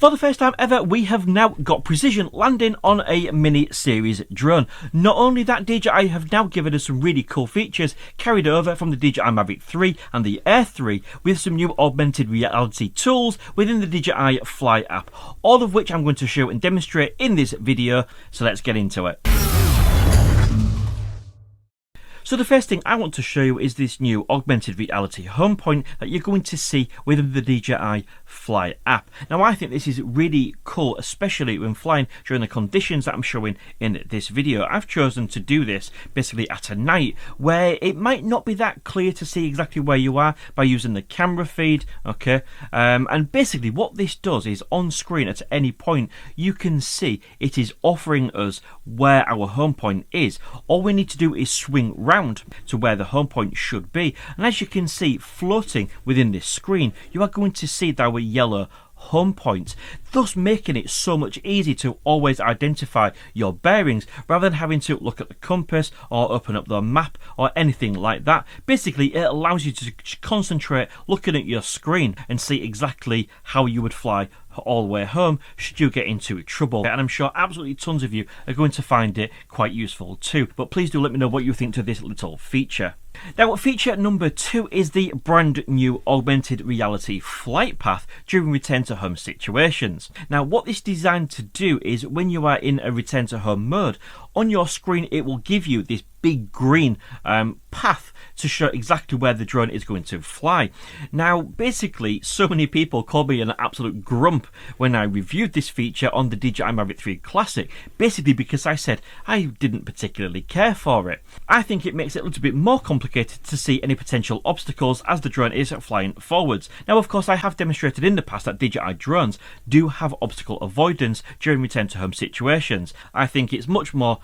For the first time ever, we have now got precision landing on a Mini series drone. Not only that, DJI have now given us some really cool features carried over from the DJI Mavic 3 and the Air 3 with some new augmented reality tools within the DJI Fly app, all of which I'm going to show and demonstrate in this video, so let's get into it. So the first thing I want to show you is this new augmented reality home point that you're going to see within the DJI Fly app. Now I think this is really cool, especially when flying during the conditions that I'm showing in this video. I've chosen to do this basically at a night where it might not be that clear to see exactly where you are by using the camera feed, okay? And basically what this does is on screen at any point you can see it is offering us where our home point is. All we need to do is swing round to where the home point should be, and as you can see floating within this screen you are going to see our yellow home point, thus making it so much easier to always identify your bearings rather than having to look at the compass or open up the map or anything like that. Basically it allows you to concentrate looking at your screen and see exactly how you would fly all the way home should you get into trouble, and I'm sure absolutely tons of you are going to find it quite useful too. But please do let me know what you think to this little feature. Now feature number 2 is the brand new augmented reality flight path during return to home situations. Now what this is designed to do is when you are in a return to home mode, on your screen it will give you this big green path to show exactly where the drone is going to fly. Now basically so many people called me an absolute grump when I reviewed this feature on the DJI Mavic 3 Classic, basically because I said I didn't particularly care for it. I think it makes it a little bit more complicated to see any potential obstacles as the drone is flying forwards. Now of course I have demonstrated in the past that DJI drones do have obstacle avoidance during return to home situations. I think it's much more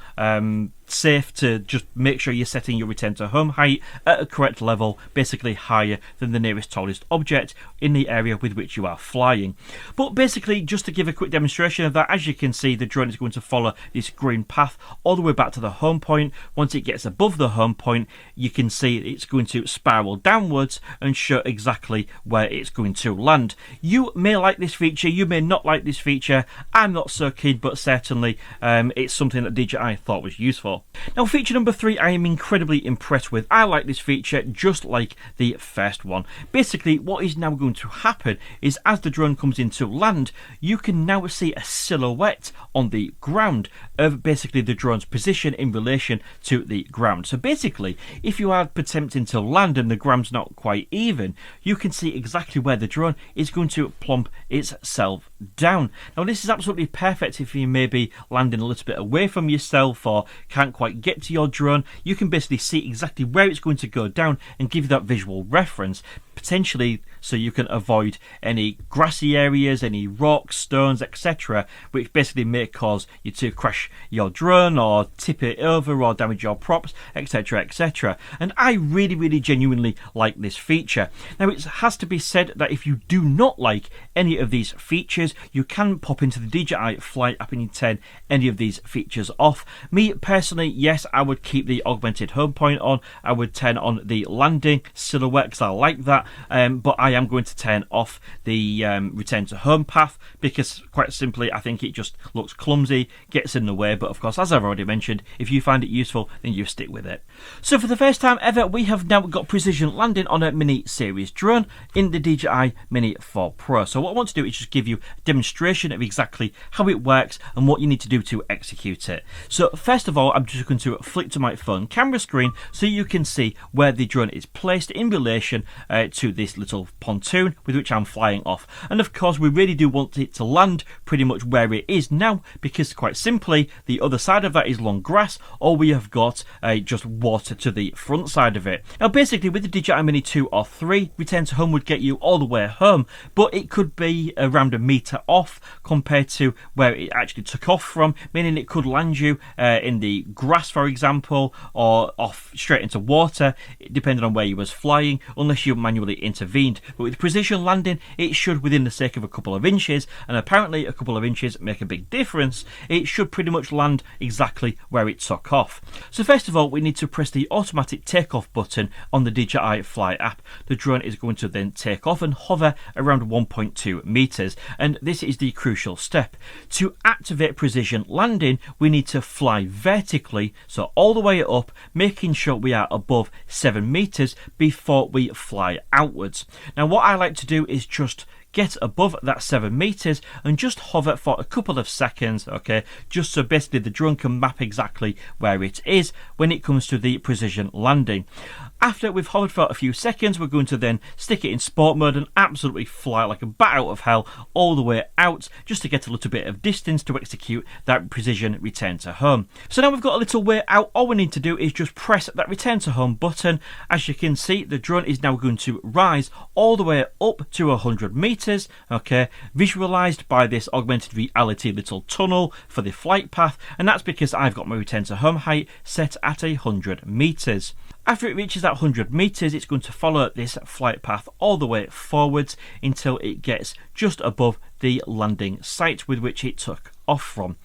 safe to just make sure you're setting your return to home height at a correct level, basically higher than the nearest tallest object in the area with which you are flying. But basically just to give a quick demonstration of that, as you can see the drone is going to follow this green path all the way back to the home point. Once it gets above the home point you can see it's going to spiral downwards and show exactly where it's going to land. You may like this feature, you may not like this feature, I'm not so keen, but certainly it's something that DJI thought was useful. Now feature number 3 I am incredibly impressed with. I like this feature just like the first one. Basically what is now going to happen is as the drone comes into land you can now see a silhouette on the ground of basically the drone's position in relation to the ground. So basically if you are attempting to land and the ground's not quite even, you can see exactly where the drone is going to plump itself down. Now this is absolutely perfect if you may be landing a little bit away from yourself or can't quite get to your drone. You can basically see exactly where it's going to go down and give you that visual reference, potentially so you can avoid any grassy areas, any rocks, stones, etc., which basically may cause you to crash your drone or tip it over or damage your props, etc., etc. And I really genuinely like this feature. Now it has to be said that if you do not like any of these features you can pop into the DJI Fly app and you turn any of these features off. Me personally, yes, I would keep the augmented home point on. I would turn on the landing silhouette because I like that, but I am going to turn off the return to home path because quite simply I think it just looks clumsy, gets in the way. But of course, as I've already mentioned, if you find it useful then you stick with it. So for the first time ever we have now got precision landing on a Mini series drone in the DJI Mini 4 Pro. So what I want to do is just give you a demonstration of exactly how it works and what you need to do to execute it. So first of all I'm just going to flick to my phone camera screen so you can see where the drone is placed in relation to this little pontoon with which I'm flying off. And of course we really do want it to land pretty much where it is now because quite simply the other side of that is long grass, or we have got just water to the front side of it. Now basically with the DJI Mini 2 or 3 return to home would get you all the way home, but it could be around a metre off compared to where it actually took off from, meaning it could land you in the grass for example, or off straight into water depending on where you was flying, unless you manually intervened. But with precision landing it should, within the sake of a couple of inches, and apparently a couple of inches make a big difference, it should pretty much land exactly where it took off. So first of all we need to press the automatic takeoff button on the DJI Fly app. The drone is going to then take off and hover around 1.2 meters, and And this is the crucial step. To activate precision landing, we need to fly vertically, so all the way up, making sure we are above 7 meters before we fly outwards. Now what I like to do is just get above that 7 meters and just hover for a couple of seconds, okay, just so basically the drone can map exactly where it is when it comes to the precision landing. After we've hovered for a few seconds, we're going to then stick it in sport mode and absolutely fly like a bat out of hell all the way out, just to get a little bit of distance to execute that precision return to home. So now we've got a little way out. All we need to do is just press that return to home button. As you can see, the drone is now going to rise all the way up to 100 meters, okay, visualized by this augmented reality little tunnel for the flight path, and that's because I've got my return to home height set at 100 meters. After it reaches that 100 meters, it's going to follow this flight path all the way forwards until it gets just above the landing site with which it took off from.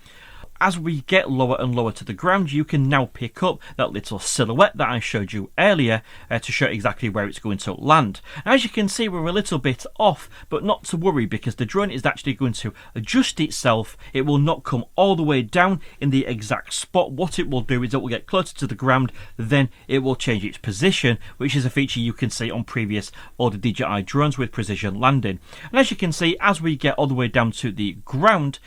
As we get lower and lower to the ground, you can now pick up that little silhouette that I showed you earlier to show exactly where it's going to land. Now, as you can see, we're a little bit off, but not to worry, because the drone is actually going to adjust itself. It will not come all the way down in the exact spot. What it will do is it will get closer to the ground, then it will change its position, which is a feature you can see on previous older DJI drones with precision landing. And as you can see, as we get all the way down to the ground,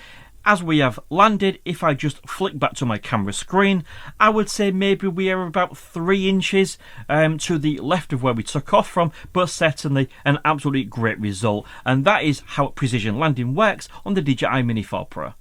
as we have landed, if I just flick back to my camera screen, I would say maybe we are about 3 inches to the left of where we took off from, but certainly an absolutely great result. And that is how precision landing works on the DJI Mini 4 Pro.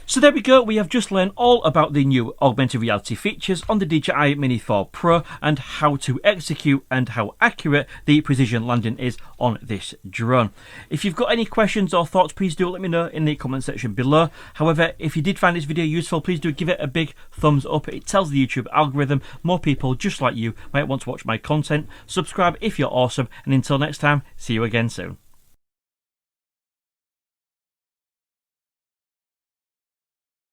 So there we go, we have just learned all about the new augmented reality features on the DJI Mini 4 Pro and how to execute and how accurate the precision landing is on this drone. If you've got any questions or thoughts, please do let me know in the comment section below. However, if you did find this video useful, please do give it a big thumbs up. It tells the YouTube algorithm more people just like you might want to watch my content. Subscribe if you're awesome, and until next time, see you again soon.